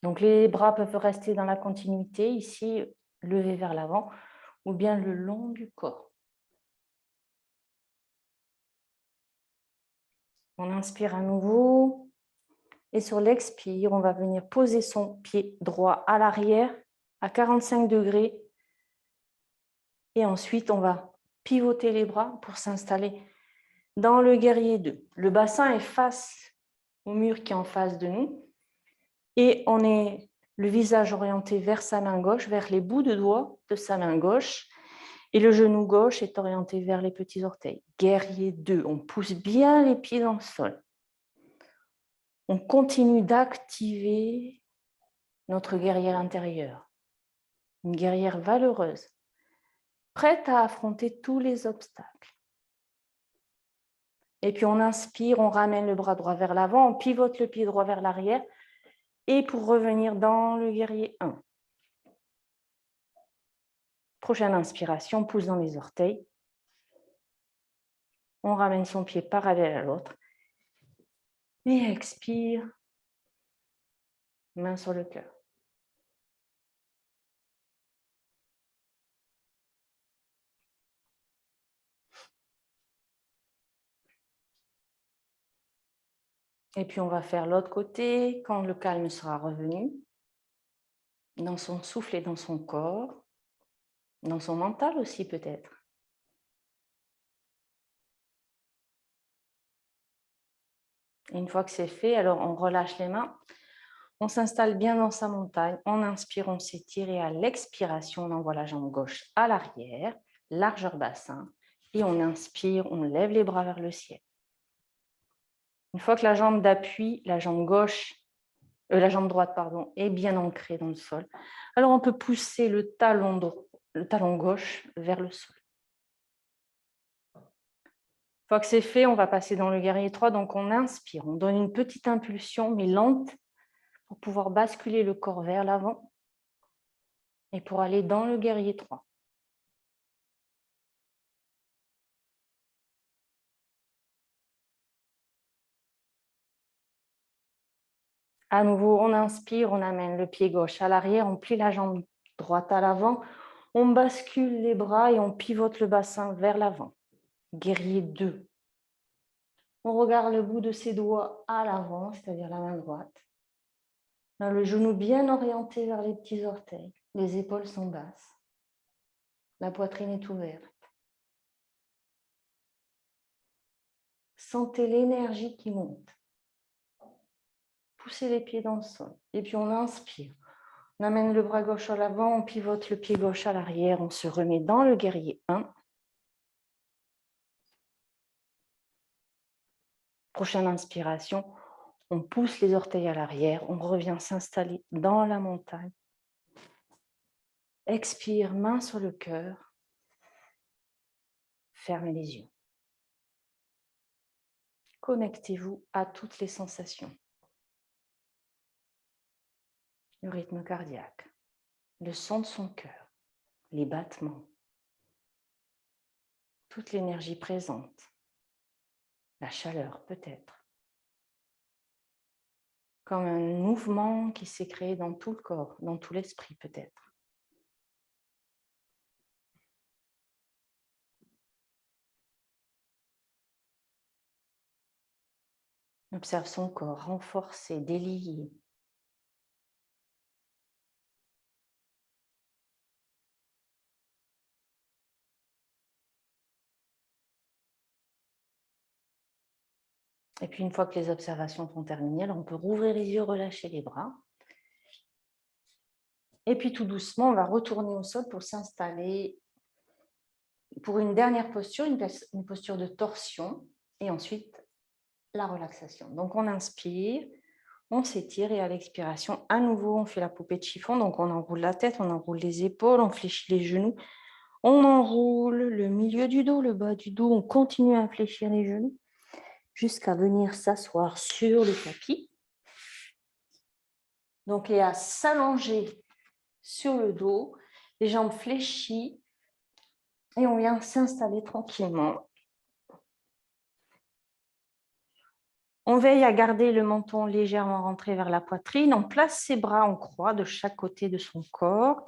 Donc, les bras peuvent rester dans la continuité, ici, levés vers l'avant, ou bien le long du corps. On inspire à nouveau. Et sur l'expire, on va venir poser son pied droit à l'arrière à 45 degrés. Et ensuite, on va pivoter les bras pour s'installer dans le guerrier 2. Le bassin est face au mur qui est en face de nous. Et on est le visage orienté vers sa main gauche, vers les bouts de doigts de sa main gauche, et le genou gauche est orienté vers les petits orteils. Guerrier 2, on pousse bien les pieds dans le sol. On continue d'activer notre guerrière intérieure, une guerrière valeureuse, prête à affronter tous les obstacles. Et puis on inspire, on ramène le bras droit vers l'avant, on pivote le pied droit vers l'arrière, et pour revenir dans le guerrier 1. Prochaine inspiration, pousse dans les orteils. On ramène son pied parallèle à l'autre. Et expire, main sur le cœur. Et puis on va faire l'autre côté quand le calme sera revenu, dans son souffle et dans son corps, dans son mental aussi peut-être. Et une fois que c'est fait, alors on relâche les mains, on s'installe bien dans sa montagne, on inspire, on s'étire et à l'expiration, on envoie la jambe gauche à l'arrière, largeur bassin, et on inspire, on lève les bras vers le ciel. Une fois que la jambe d'appui, la jambe droite, est bien ancrée dans le sol, alors on peut pousser le talon gauche vers le sol. Une fois que c'est fait, on va passer dans le guerrier 3. Donc on inspire, on donne une petite impulsion, mais lente, pour pouvoir basculer le corps vers l'avant et pour aller dans le guerrier 3. À nouveau, on inspire, on amène le pied gauche à l'arrière, on plie la jambe droite à l'avant, on bascule les bras et on pivote le bassin vers l'avant. Guerrier 2. On regarde le bout de ses doigts à l'avant, c'est-à-dire la main droite. On a le genou bien orienté vers les petits orteils. Les épaules sont basses. La poitrine est ouverte. Sentez l'énergie qui monte. Poussez les pieds dans le sol. Et puis on inspire. On amène le bras gauche à l'avant, on pivote le pied gauche à l'arrière, on se remet dans le guerrier 1. Prochaine inspiration, on pousse les orteils à l'arrière, on revient s'installer dans la montagne. Expire, main sur le cœur. Fermez les yeux. Connectez-vous à toutes les sensations. Le rythme cardiaque, le son de son cœur, les battements, toute l'énergie présente, la chaleur peut-être, comme un mouvement qui s'est créé dans tout le corps, dans tout l'esprit peut-être. Observe son corps renforcé, délié. Et puis une fois que les observations sont terminées, alors on peut rouvrir les yeux, relâcher les bras. Et puis tout doucement, on va retourner au sol pour s'installer pour une dernière posture, une posture de torsion, et ensuite la relaxation. Donc on inspire, on s'étire et à l'expiration, à nouveau, on fait la poupée de chiffon. Donc on enroule la tête, on enroule les épaules, on fléchit les genoux, on enroule le milieu du dos, le bas du dos, on continue à fléchir les genoux jusqu'à venir s'asseoir sur le tapis. Donc et à s'allonger sur le dos, les jambes fléchies et on vient s'installer tranquillement. On veille à garder le menton légèrement rentré vers la poitrine. On place ses bras en croix de chaque côté de son corps.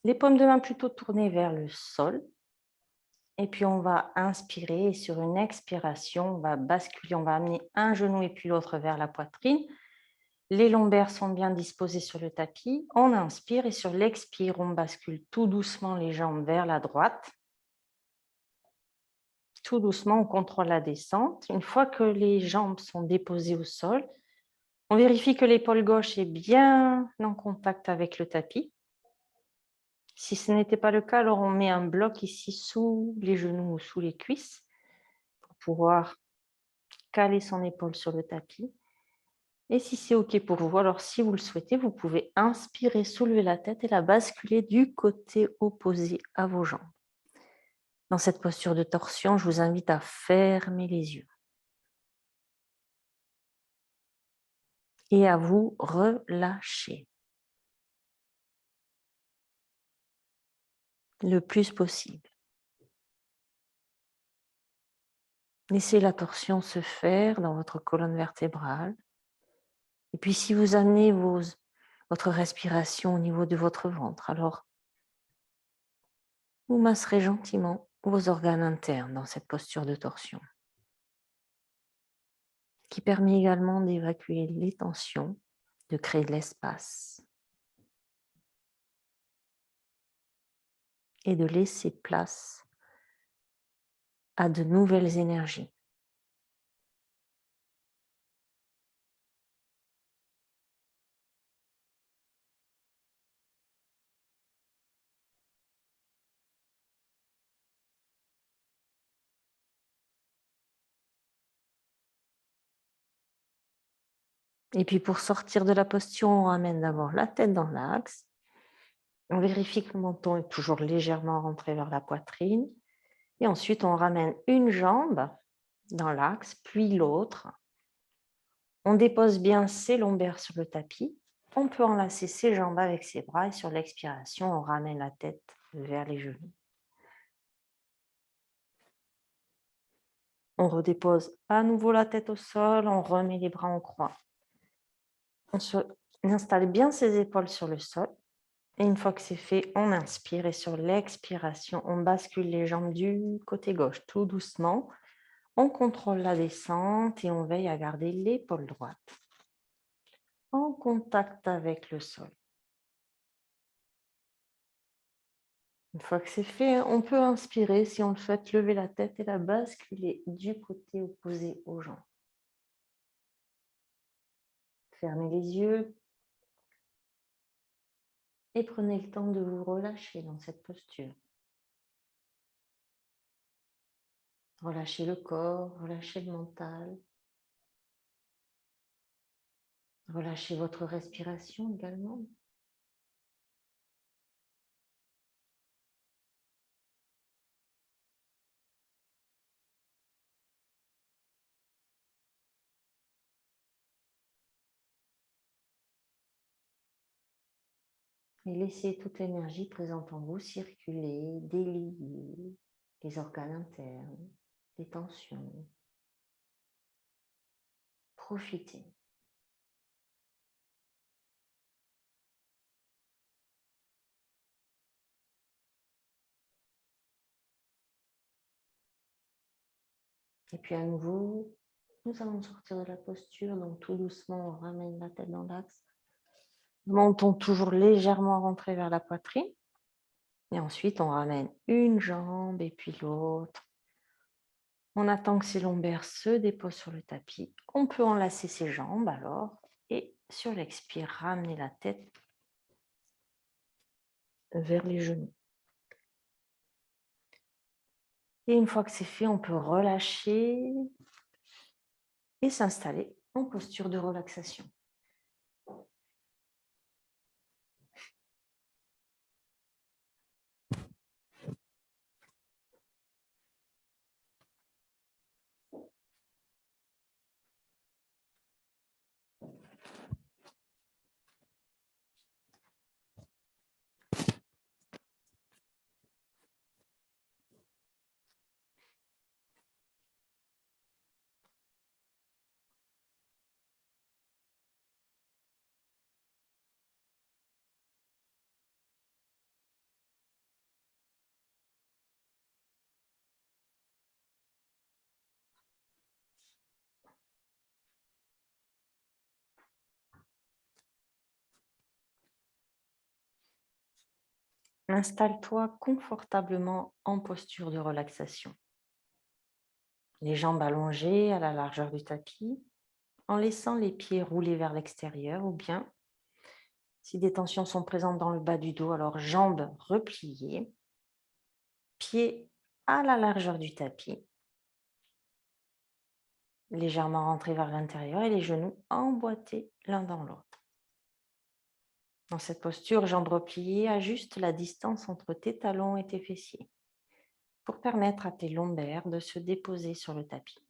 Les paumes de main plutôt tournées vers le sol. Et puis on va inspirer et sur une expiration, on va basculer, on va amener un genou et puis l'autre vers la poitrine. Les lombaires sont bien disposés sur le tapis. On inspire et sur l'expire, on bascule tout doucement les jambes vers la droite. Tout doucement, on contrôle la descente. Une fois que les jambes sont déposées au sol, On vérifie que l'épaule gauche est bien en contact avec le tapis. Si ce n'était pas le cas, alors on met un bloc ici sous les genoux ou sous les cuisses pour pouvoir caler son épaule sur le tapis. Et si c'est OK pour vous, alors si vous le souhaitez, vous pouvez inspirer, soulever la tête et la basculer du côté opposé à vos jambes. Dans cette posture de torsion, je vous invite à fermer les yeux et à vous relâcher le plus possible. Laissez la torsion se faire dans votre colonne vertébrale. Et puis si vous amenez votre respiration au niveau de votre ventre, alors vous masserez gentiment vos organes internes dans cette posture de torsion, qui permet également d'évacuer les tensions, de créer de l'espace et de laisser place à de nouvelles énergies. Et puis pour sortir de la posture, on ramène d'abord la tête dans l'axe. On vérifie que le menton est toujours légèrement rentré vers la poitrine. Et ensuite, on ramène une jambe dans l'axe, puis l'autre. On dépose bien ses lombaires sur le tapis. On peut enlacer ses jambes avec ses bras et sur l'expiration, on ramène la tête vers les genoux. On redépose à nouveau la tête au sol, on remet les bras en croix. On installe bien ses épaules sur le sol. Et une fois que c'est fait, on inspire et sur l'expiration, on bascule les jambes du côté gauche tout doucement. On contrôle la descente et on veille à garder l'épaule droite en contact avec le sol. Une fois que c'est fait, on peut inspirer, si on le souhaite, lever la tête et la basculer du côté opposé aux jambes. Fermez les yeux et prenez le temps de vous relâcher dans cette posture. Relâchez le corps, relâchez le mental. Relâchez votre respiration également. Et laissez toute l'énergie présente en vous circuler, délier les organes internes, les tensions. Profitez. Et puis à nouveau, nous allons sortir de la posture. Donc tout doucement, on ramène la tête dans l'axe. Menton toujours légèrement rentré vers la poitrine. Et ensuite, on ramène une jambe et puis l'autre. On attend que ses lombaires se déposent sur le tapis. On peut enlacer ses jambes alors. Et sur l'expire, ramener la tête vers les genoux. Et une fois que c'est fait, on peut relâcher et s'installer en posture de relaxation. Installe-toi confortablement en posture de relaxation. Les jambes allongées à la largeur du tapis. en laissant les pieds rouler vers l'extérieur ou bien, si des tensions sont présentes dans le bas du dos, alors jambes repliées, pieds à la largeur du tapis, légèrement rentrés vers l'intérieur et les genoux emboîtés l'un dans l'autre. Dans cette posture, jambes repliées, ajuste la distance entre tes talons et tes fessiers pour permettre à tes lombaires de se déposer sur le tapis.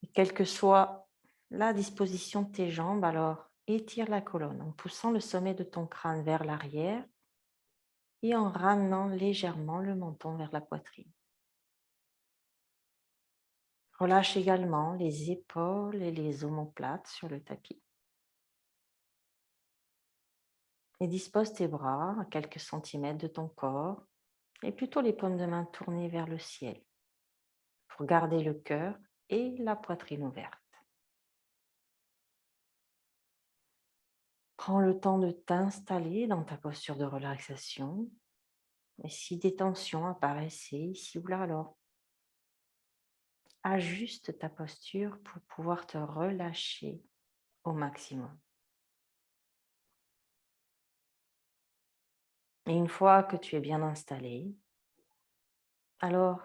Et quelle que soit la disposition de tes jambes, alors étire la colonne en poussant le sommet de ton crâne vers l'arrière et en ramenant légèrement le menton vers la poitrine. Relâche également les épaules et les omoplates sur le tapis. Et dispose tes bras à quelques centimètres de ton corps et plutôt les paumes de main tournées vers le ciel pour garder le cœur et la poitrine ouverte. Prends le temps de t'installer dans ta posture de relaxation. Et si des tensions apparaissaient ici ou là, alors ajuste ta posture pour pouvoir te relâcher au maximum. Et une fois que tu es bien installé, alors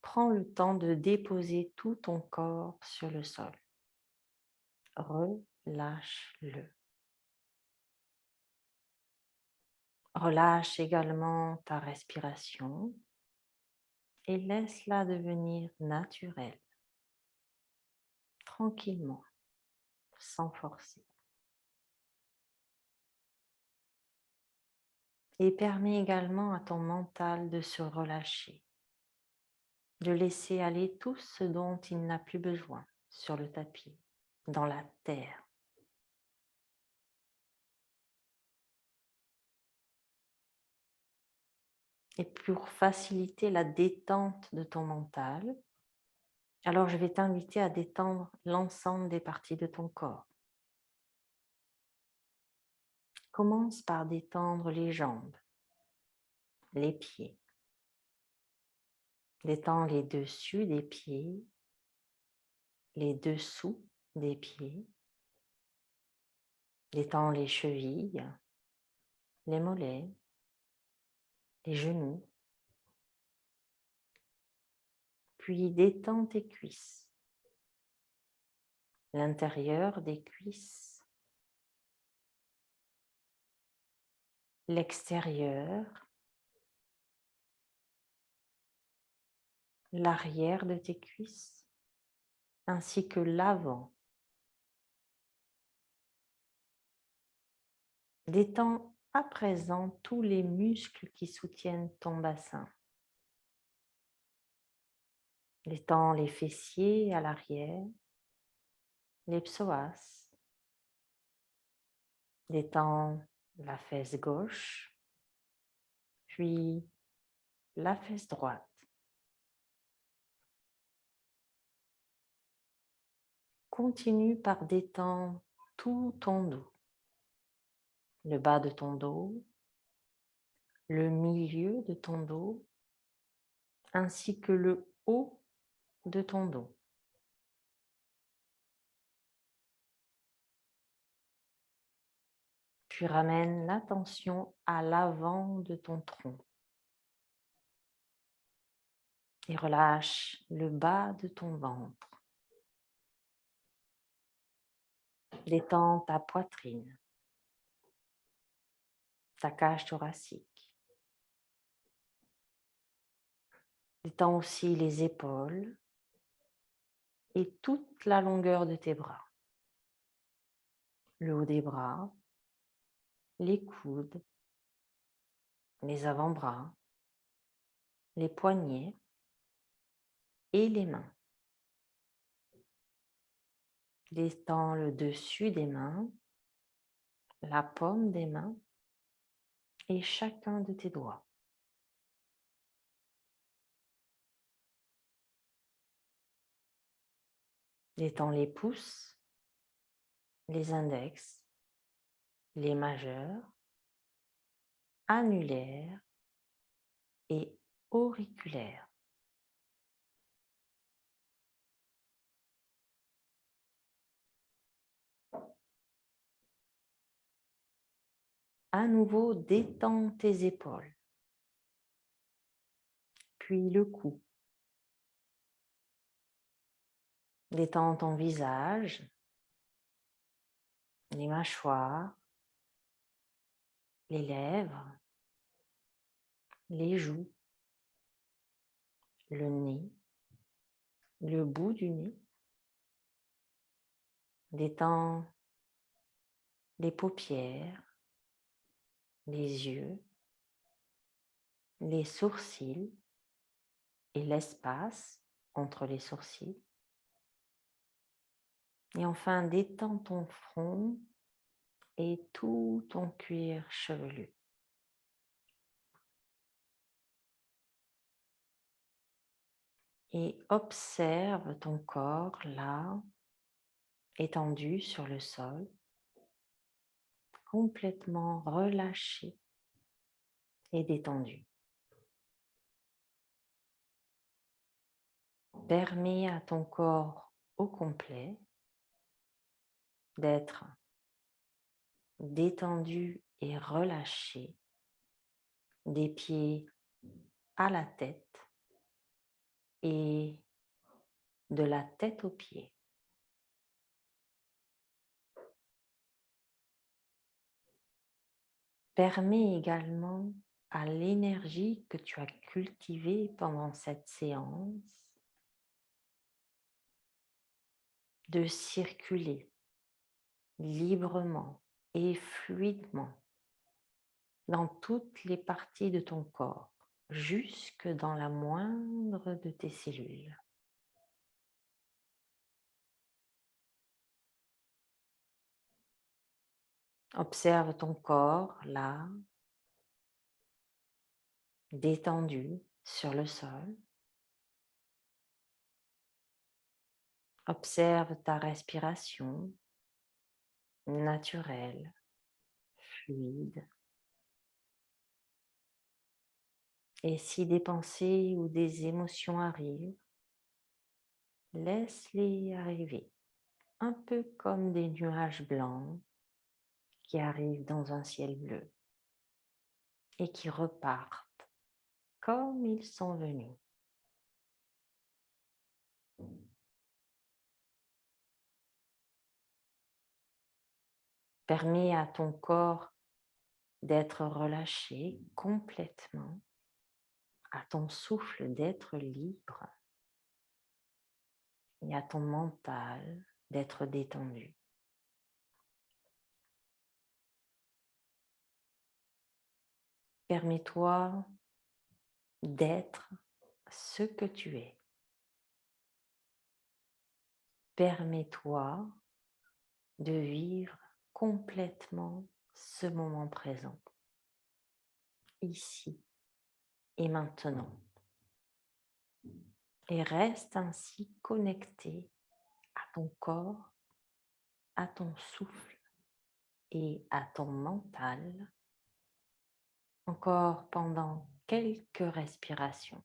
prends le temps de déposer tout ton corps sur le sol. Relâche-le. Relâche également ta respiration et laisse-la devenir naturelle, tranquillement, sans forcer. Et permets également à ton mental de se relâcher, de laisser aller tout ce dont il n'a plus besoin sur le tapis, dans la terre. Et pour faciliter la détente de ton mental, alors je vais t'inviter à détendre l'ensemble des parties de ton corps. Commence par détendre les jambes, les pieds. Détends les dessus des pieds, les dessous des pieds. Détends les chevilles, les mollets, les genoux. Puis détends tes cuisses, l'intérieur des cuisses, l'extérieur, l'arrière de tes cuisses, ainsi que l'avant. Détends à présent tous les muscles qui soutiennent ton bassin. Détends les fessiers à l'arrière, les psoas. Détends la fesse gauche, puis la fesse droite. Continue par détendre tout ton dos, le bas de ton dos, le milieu de ton dos, ainsi que le haut de ton dos. Puis ramène l'attention à l'avant de ton tronc et relâche le bas de ton ventre. Détends ta poitrine, ta cage thoracique. Détends aussi les épaules et toute la longueur de tes bras. Le haut des bras, les coudes, les avant-bras, les poignets et les mains. Détends le dessus des mains, la paume des mains et chacun de tes doigts. Détends les pouces, les index, les majeurs, annulaires et auriculaires. À nouveau, détends tes épaules, puis le cou. Détends ton visage, les mâchoires, les lèvres, les joues, le nez, le bout du nez. Détends les paupières, les yeux, les sourcils et l'espace entre les sourcils. Et enfin, détends ton front et tout ton cuir chevelu. Et observe ton corps là, étendu sur le sol, complètement relâché et détendu. Permets à ton corps au complet d'être détendu et relâché, des pieds à la tête et de la tête aux pieds. Permets également à l'énergie que tu as cultivée pendant cette séance de circuler librement et fluidement dans toutes les parties de ton corps, jusque dans la moindre de tes cellules. Observe ton corps là, détendu sur le sol. Observe ta respiration naturelle, fluide. Et si des pensées ou des émotions arrivent, laisse-les arriver, un peu comme des nuages blancs qui arrivent dans un ciel bleu et qui repartent comme ils sont venus. Permets à ton corps d'être relâché complètement, à ton souffle d'être libre et à ton mental d'être détendu. Permets-toi d'être ce que tu es. Permets-toi de vivre complètement ce moment présent, ici et maintenant. Et reste ainsi connecté à ton corps, à ton souffle et à ton mental, encore pendant quelques respirations.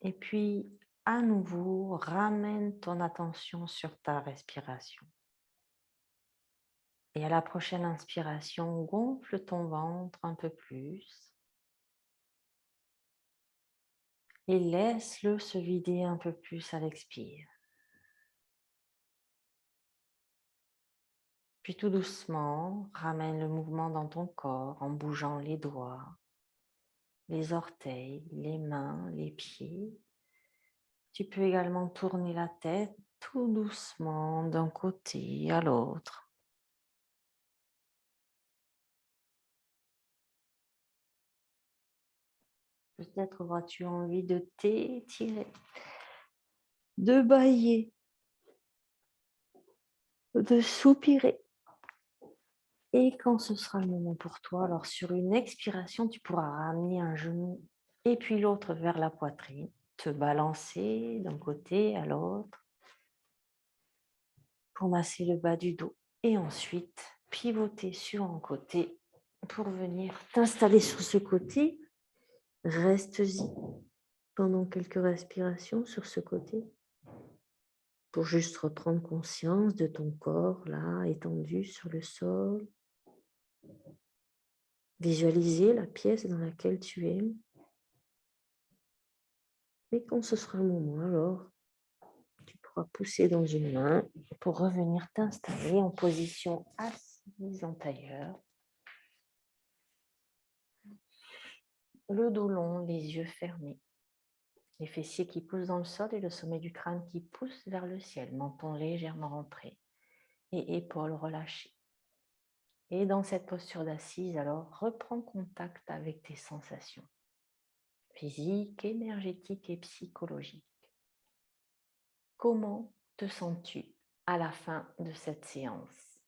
Et puis, à nouveau, ramène ton attention sur ta respiration. Et à la prochaine inspiration, gonfle ton ventre un peu plus. et laisse-le se vider un peu plus à l'expire. Puis tout doucement, ramène le mouvement dans ton corps en bougeant les doigts, les orteils, les mains, les pieds. Tu peux également tourner la tête tout doucement d'un côté à l'autre. Peut-être auras-tu envie de t'étirer, de bâiller, de soupirer. Et quand ce sera le moment pour toi, alors sur une expiration, tu pourras ramener un genou et puis l'autre vers la poitrine, te balancer d'un côté à l'autre pour masser le bas du dos et ensuite pivoter sur un côté pour venir t'installer sur ce côté. Reste-y pendant quelques respirations sur ce côté pour juste reprendre conscience de ton corps là, étendu sur le sol. Visualiser la pièce dans laquelle tu es. Et quand ce sera le moment, alors, tu pourras pousser dans une main pour revenir t'installer en position assise en tailleur. Le dos long, les yeux fermés. Les fessiers qui poussent dans le sol et le sommet du crâne qui pousse vers le ciel. Menton légèrement rentré et épaules relâchées. Et dans cette posture d'assise, alors, reprends contact avec tes sensations physiques, énergétiques et psychologiques. Comment te sens-tu à la fin de cette séance?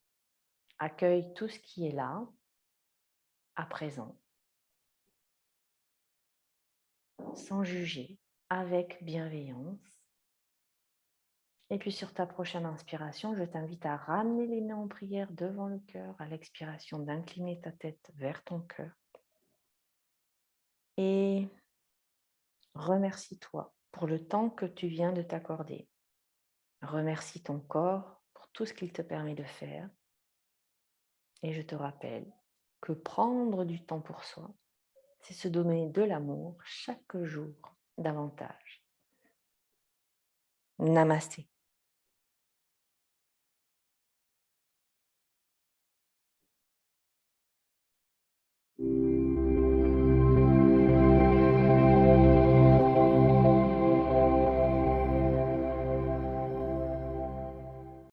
Accueille tout ce qui est là, à présent, sans juger, avec bienveillance. Et puis sur ta prochaine inspiration, je t'invite à ramener les mains en prière devant le cœur, à l'expiration d'incliner ta tête vers ton cœur. Et remercie-toi pour le temps que tu viens de t'accorder. Remercie ton corps pour tout ce qu'il te permet de faire. Et je te rappelle que prendre du temps pour soi, c'est se donner de l'amour chaque jour davantage. Namasté.